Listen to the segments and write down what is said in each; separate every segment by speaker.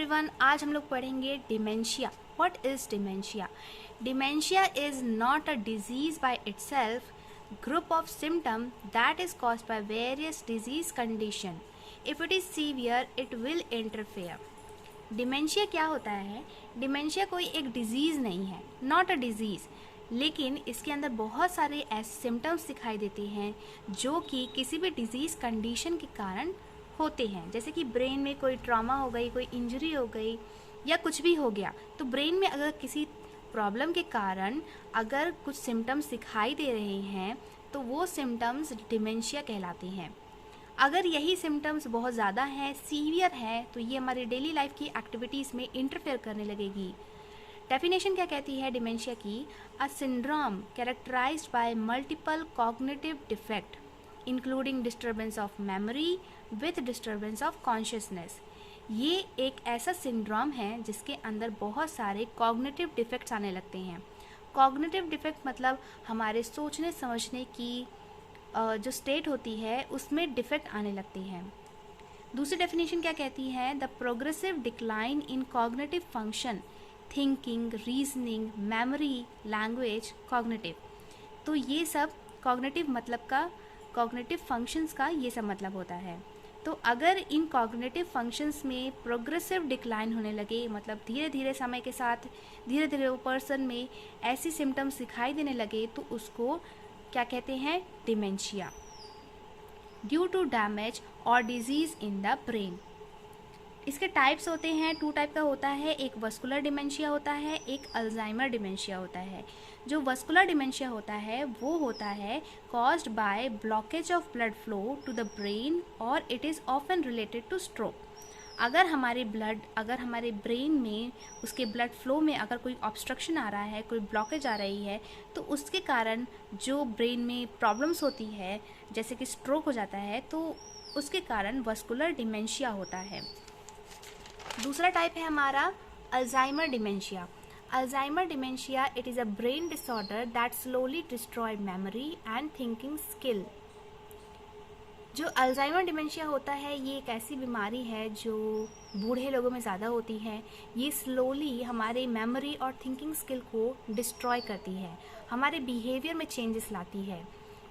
Speaker 1: Everyone, आज हम लोग पढ़ेंगे dementia. What is dementia? Dementia is not a disease by itself, group of symptom that is caused by various disease condition. If it is severe, it will interfere. Dementia क्या होता है? Dementia कोई एक disease नहीं है, not a disease, लेकिन इसके अंदर बहुत सारे ऐसे सिम्टम्स दिखाई देते हैं जो कि किसी भी डिजीज़ कंडीशन के कारण होते हैं। जैसे कि ब्रेन में कोई ट्रॉमा हो गई, कोई इंजरी हो गई या कुछ भी हो गया, तो ब्रेन में अगर किसी प्रॉब्लम के कारण अगर कुछ सिम्टम्स दिखाई दे रहे हैं तो वो सिम्टम्स डिमेंशिया कहलाते हैं। अगर यही सिम्टम्स बहुत ज़्यादा हैं, सीवियर है, तो ये हमारी डेली लाइफ की एक्टिविटीज़ में इंटरफेयर करने लगेगी। डेफिनेशन क्या कहती है डिमेंशिया की? A syndrome characterised by multiple cognitive defect including disturbance of memory with disturbance of consciousness. ये एक ऐसा सिंड्रोम है जिसके अंदर बहुत सारे कॉग्निटिव डिफेक्ट्स आने लगते हैं। कॉग्निटिव डिफेक्ट मतलब हमारे सोचने समझने की जो स्टेट होती है उसमें डिफेक्ट आने लगते हैं। दूसरी डेफिनेशन क्या कहती है? The progressive decline in cognitive function, thinking, reasoning, memory, language, cognitive. तो ये सब कॉग्निटिव मतलब का, कॉग्निटिव फंक्शंस का ये सब मतलब होता है। तो अगर इन कॉग्निटिव फंक्शंस में प्रोग्रेसिव डिक्लाइन होने लगे, मतलब धीरे धीरे समय के साथ धीरे धीरे वो पर्सन में ऐसी सिम्टम्स दिखाई देने लगे, तो उसको क्या कहते हैं? डिमेंशिया। ड्यू टू डैमेज और डिजीज इन द ब्रेन। इसके टाइप्स होते हैं, 2 टाइप का होता है, एक वस्कुलर डिमेंशिया होता है, एक अल्जाइमर डिमेंशिया होता है। जो वस्कुलर डिमेंशिया होता है वो होता है caused by blockage of blood flow to the brain और it is often related to stroke. अगर हमारे ब्रेन में उसके ब्लड फ्लो में अगर कोई ऑब्स्ट्रक्शन आ रहा है, कोई ब्लॉकेज आ रही है, तो उसके कारण जो ब्रेन में प्रॉब्लम्स होती है, जैसे कि स्ट्रोक हो जाता है, तो उसके कारण वस्कुलर डिमेंशिया होता है। दूसरा टाइप है हमारा Alzheimer dementia. Alzheimer dementia, it is a brain disorder that slowly destroy memory and thinking skill. जो अल्जाइमर डिमेंशिया होता है ये एक ऐसी बीमारी है जो बूढ़े लोगों में ज़्यादा होती है। ये स्लोली हमारे मेमोरी और थिंकिंग स्किल को डिस्ट्रॉय करती है, हमारे बिहेवियर में चेंजेस लाती है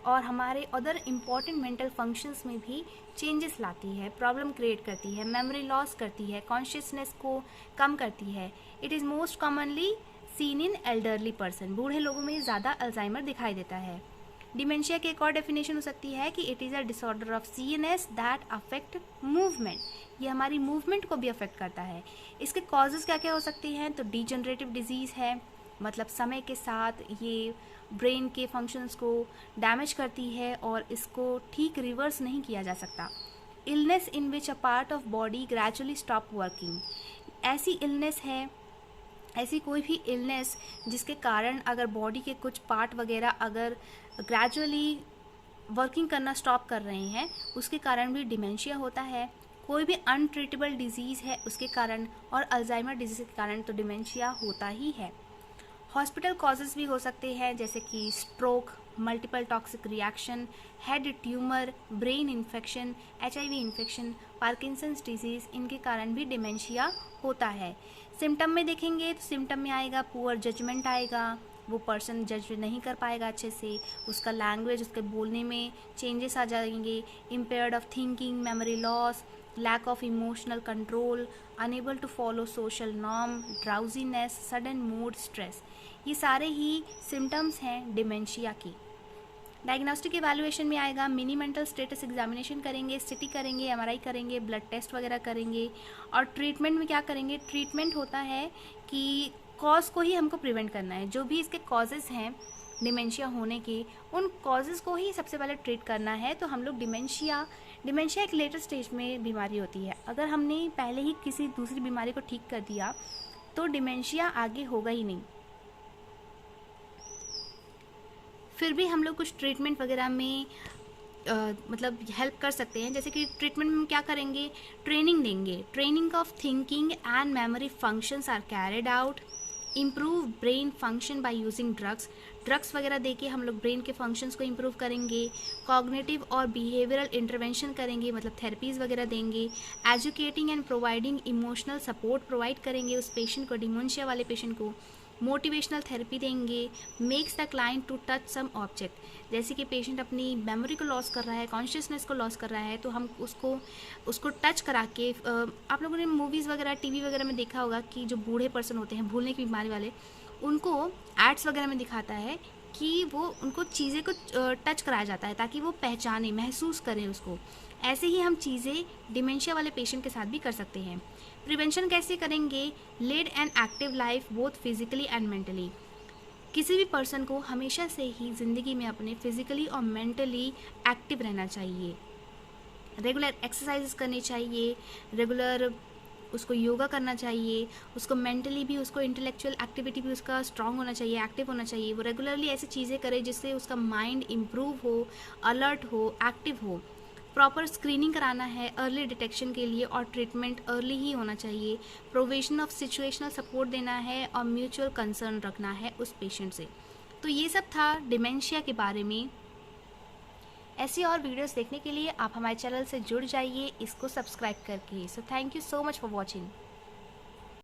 Speaker 1: और हमारे अदर इम्पॉर्टेंट मेंटल फंक्शंस में भी चेंजेस लाती है, प्रॉब्लम क्रिएट करती है, मेमोरी लॉस करती है, कॉन्शियसनेस को कम करती है। It is most commonly seen in elderly person. बूढ़े लोगों में ज़्यादा अल्जाइमर दिखाई देता है। डिमेंशिया की एक और डेफिनेशन हो सकती है कि it is a disorder of CNS that affect movement. ये हमारी मूवमेंट को भी अफेक्ट करता है। इसके कॉजेज़ क्या क्या हो सकती हैं? तो डीजनरेटिव डिजीज़ है, मतलब समय के साथ ये ब्रेन के फंक्शंस को डैमेज करती है और इसको ठीक रिवर्स नहीं किया जा सकता। Illness in which a part of body gradually stop working. ऐसी इलनेस है, ऐसी कोई भी इलनेस जिसके कारण अगर बॉडी के कुछ पार्ट वगैरह अगर ग्रेजुअली वर्किंग करना स्टॉप कर रहे हैं, उसके कारण भी डिमेंशिया होता है। कोई भी अनट्रीटेबल डिजीज़ है उसके कारण, और अल्जाइमर डिजीज़ के कारण तो डिमेंशिया होता ही है। हॉस्पिटल कॉजेज़ भी हो सकते हैं, जैसे कि stroke, multiple toxic reaction, head tumour, brain infection, HIV infection, Parkinson's disease, इनके कारण भी डिमेंशिया होता है। सिम्टम में देखेंगे तो सिम्टम में आएगा पुअर जजमेंट आएगा, वो पर्सन जज नहीं कर पाएगा अच्छे से, उसका लैंग्वेज, उसके बोलने में चेंजेस आ जाएंगे, impaired of thinking, memory loss, lack of emotional control, unable to follow social norm, drowsiness, sudden mood stress. ये सारे ही सिम्टम्स हैं डिमेंशिया की। डायग्नोस्टिक एवैल्यूएशन में आएगा, मिनी मेंटल स्टेटस एग्जामिनेशन करेंगे, सिटी करेंगे, MRI करेंगे, ब्लड टेस्ट वगैरह करेंगे। और ट्रीटमेंट में क्या करेंगे? ट्रीटमेंट होता है कि कॉज को ही हमको प्रिवेंट करना है। जो भी इसके कॉजेज़ हैं डिमेंशिया होने के, उन कॉजेज़ को ही सबसे पहले ट्रीट करना है। तो हम लोग डिमेंशिया एक लेटर स्टेज में बीमारी होती है। अगर हमने पहले ही किसी दूसरी बीमारी को ठीक कर दिया तो डिमेंशिया आगे होगा ही नहीं। फिर भी हम लोग कुछ ट्रीटमेंट वगैरह में मतलब हेल्प कर सकते हैं। जैसे कि ट्रीटमेंट में क्या करेंगे? ट्रेनिंग देंगे। Training of thinking and memory functions are carried out. Improve brain function by using drugs वगैरह दे के हम लोग ब्रेन के फंक्शंस को इम्प्रूव करेंगे। कॉग्निटिव और बिहेवियरल इंटरवेंशन करेंगे, मतलब थेरेपीज़ वगैरह देंगे। Educating and providing emotional support provide करेंगे उस पेशेंट को, डिमेंशिया वाले पेशेंट को। मोटिवेशनल थेरेपी देंगे। Makes the client to touch some object, जैसे कि पेशेंट अपनी मेमोरी को लॉस कर रहा है, कॉन्शियसनेस को लॉस कर रहा है, तो हम उसको टच करा के, आप लोगों ने मूवीज़ वगैरह टीवी वगैरह में देखा होगा कि जो बूढ़े पर्सन होते हैं, भूलने की बीमारी वाले, उनको एड्स वगैरह में दिखाता है कि वो उनको चीज़ें को टच कराया जाता है ताकि वो पहचाने, महसूस करें उसको। ऐसे ही हम चीज़ें डिमेंशिया वाले पेशेंट के साथ भी कर सकते हैं। प्रिवेंशन कैसे करेंगे? Lead an active life both physically and mentally. किसी भी पर्सन को हमेशा से ही ज़िंदगी में अपने फिजिकली और मेंटली एक्टिव रहना चाहिए। रेगुलर एक्सरसाइजेस करनी चाहिए, रेगुलर उसको योगा करना चाहिए, उसको मेंटली भी, उसको इंटेलेक्चुअल एक्टिविटी भी उसका स्ट्रांग होना चाहिए, एक्टिव होना चाहिए। वो रेगुलरली ऐसी चीज़ें करे जिससे उसका माइंड इम्प्रूव हो, अलर्ट हो, एक्टिव हो। प्रॉपर स्क्रीनिंग कराना है अर्ली डिटेक्शन के लिए, और ट्रीटमेंट अर्ली ही होना चाहिए। प्रोविजन ऑफ सिचुएशनल सपोर्ट देना है और म्यूचुअल कंसर्न रखना है उस पेशेंट से। तो ये सब था डिमेंशिया के बारे में। ऐसी और वीडियोस देखने के लिए आप हमारे चैनल से जुड़ जाइए, इसको सब्सक्राइब करके। So thank you so much for watching.